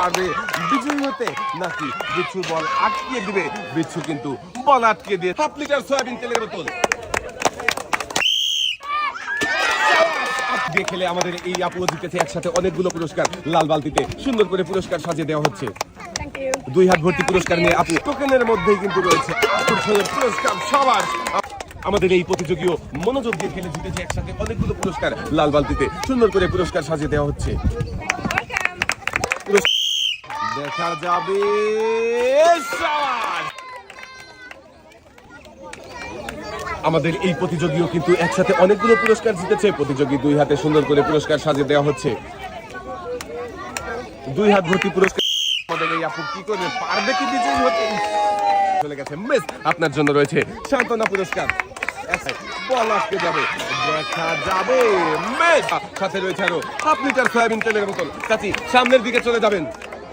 পারবে বিজয়ী হতে, নাকি বিচ্ছুর বল আটকিয়ে দিবে? বিচ্ছু কিন্তু বল আটকিয়ে দিয়ে হাফ লিটার সয়াবিন তেলের বোতল দিয়ে খেলে আমাদের এই আপু জিতেছে একসাথে অনেকগুলো পুরস্কার। লাল বালতিতে সুন্দর করে পুরস্কার সাজিয়ে দেওয়া হচ্ছে। 2 হাত ভর্তি পুরস্কার নিয়ে আপু টোকেনের মধ্যেই কিন্তু রয়েছে পুরস্কার সবার। আমাদের এই প্রতিযোগীও মনোযোগ দিয়ে খেলে জিতেছে একসাথে অনেকগুলো পুরস্কার। লাল বালতিতে সুন্দর করে পুরস্কার সাজিয়ে দেওয়া হচ্ছে। দেখা যাবে আমাদের এই প্রতিযোগীও কিন্তু একসাথে অনেকগুলো পুরস্কার জিতেছে। প্রতিযোগী 2 হাতে সুন্দর করে পুরস্কার সাজিয়ে দেওয়া হচ্ছে। 2 হাত ভর্তি পুরস্কার। আমাদের এই আপু কি করবে, পারবে কি বিজয়ী হতে? চলে গেছে মিস। আপনার জন্য রয়েছে সান্ত্বনা পুরস্কার। বল আটকে যাবে, দেখা যাবে মিস। সাথে রয়েছে আরো হাফ লিটার সয়াবিন তেলের বোতল। চাচি সামনের দিকে চলে যাবেন।